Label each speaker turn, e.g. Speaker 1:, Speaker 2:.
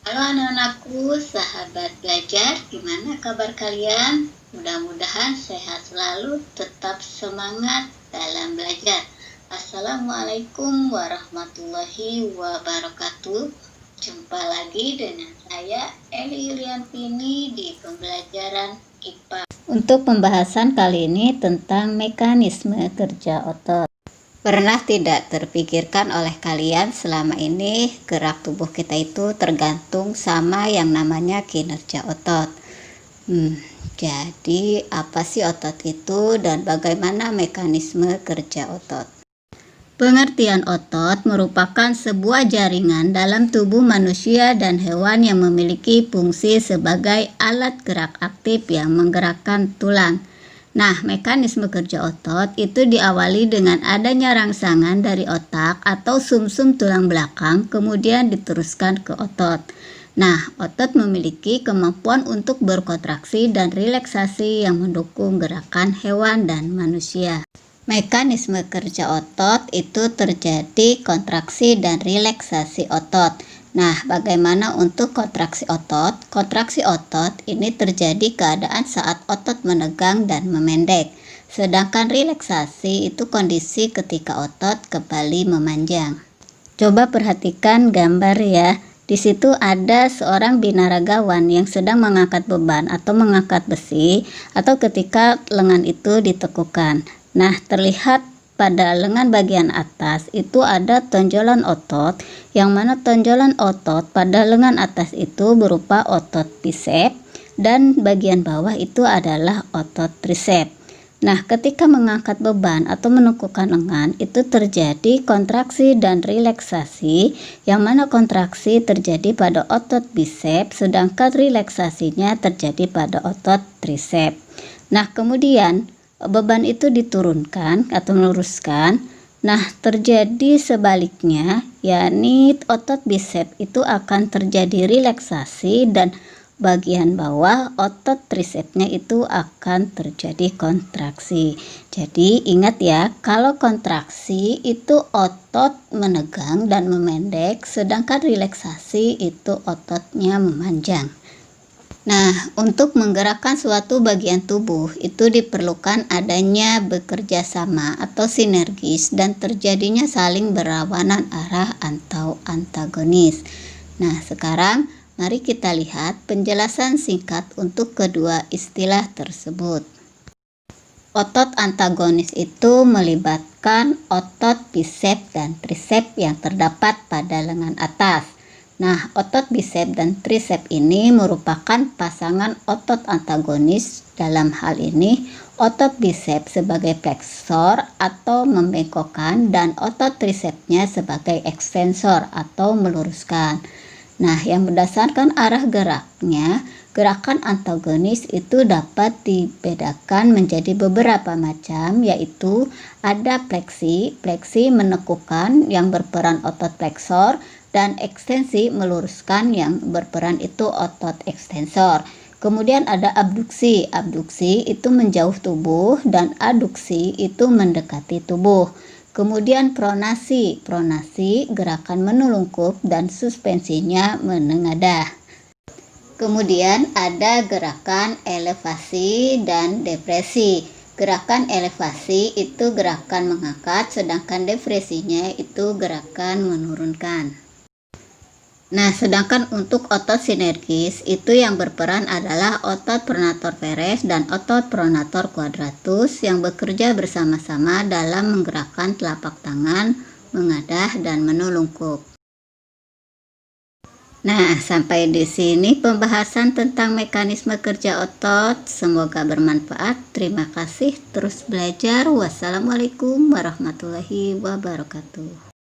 Speaker 1: Halo anak-anakku, sahabat belajar, gimana kabar kalian? Mudah-mudahan sehat selalu, tetap semangat dalam belajar. Assalamualaikum warahmatullahi wabarakatuh. Jumpa lagi dengan saya, Eli Yuliantini, di pembelajaran IPA. Untuk pembahasan kali ini tentang mekanisme kerja otot. Pernah tidak terpikirkan oleh kalian selama ini gerak tubuh kita itu tergantung sama yang namanya kinerja otot? Jadi apa sih otot itu dan bagaimana mekanisme kerja otot? Pengertian otot merupakan sebuah jaringan dalam tubuh manusia dan hewan yang memiliki fungsi sebagai alat gerak aktif yang menggerakkan tulang. Nah, mekanisme kerja otot itu diawali dengan adanya rangsangan dari otak atau sumsum tulang belakang, kemudian diteruskan ke otot. Nah, otot memiliki kemampuan untuk berkontraksi dan relaksasi yang mendukung gerakan hewan dan manusia. Mekanisme kerja otot itu terjadi kontraksi dan relaksasi otot. Nah, bagaimana untuk kontraksi otot? Kontraksi otot ini terjadi keadaan saat otot menegang dan memendek. Sedangkan relaksasi itu kondisi ketika otot kembali memanjang. Coba perhatikan gambar ya. Di situ ada seorang binaragawan yang sedang mengangkat beban atau mengangkat besi atau ketika lengan itu ditekukan. Nah, terlihat pada lengan bagian atas itu ada tonjolan otot, yang mana tonjolan otot pada lengan atas itu berupa otot bisep dan bagian bawah itu adalah otot trisep. Nah, ketika mengangkat beban atau menekukan lengan itu terjadi kontraksi dan relaksasi, yang mana kontraksi terjadi pada otot bisep sedangkan relaksasinya terjadi pada otot trisep. Nah, kemudian beban itu diturunkan atau meluruskan. Nah, terjadi sebaliknya, yakni otot bisep itu akan terjadi relaksasi dan bagian bawah otot trisepnya itu akan terjadi kontraksi. Jadi ingat ya, kalau kontraksi itu otot menegang dan memendek, sedangkan relaksasi itu ototnya memanjang. Nah, untuk menggerakkan suatu bagian tubuh itu diperlukan adanya bekerja sama atau sinergis dan terjadinya saling berlawanan arah atau antagonis. Nah, sekarang mari kita lihat penjelasan singkat untuk kedua istilah tersebut. Otot antagonis itu melibatkan otot bisep dan trisep yang terdapat pada lengan atas. Nah, otot bisep dan trisep ini merupakan pasangan otot antagonis. Dalam hal ini, otot bisep sebagai fleksor atau membengkokkan dan otot trisepnya sebagai ekstensor atau meluruskan. Nah, yang berdasarkan arah geraknya, gerakan antagonis itu dapat dibedakan menjadi beberapa macam, yaitu ada fleksi menekukan yang berperan otot fleksor, dan ekstensi meluruskan yang berperan itu otot ekstensor. Kemudian ada abduksi itu menjauh tubuh dan aduksi itu mendekati tubuh. Kemudian pronasi gerakan menelungkup dan suspensinya menengadah. Kemudian ada gerakan elevasi dan depresi. Gerakan elevasi itu gerakan mengangkat, sedangkan depresinya itu gerakan menurunkan. Nah, sedangkan untuk otot sinergis itu yang berperan adalah otot pronator teres dan otot pronator quadratus yang bekerja bersama-sama dalam menggerakkan telapak tangan, mengadah dan menelungkup. Nah, sampai di sini pembahasan tentang mekanisme kerja otot. Semoga bermanfaat. Terima kasih. Terus belajar. Wassalamualaikum warahmatullahi wabarakatuh.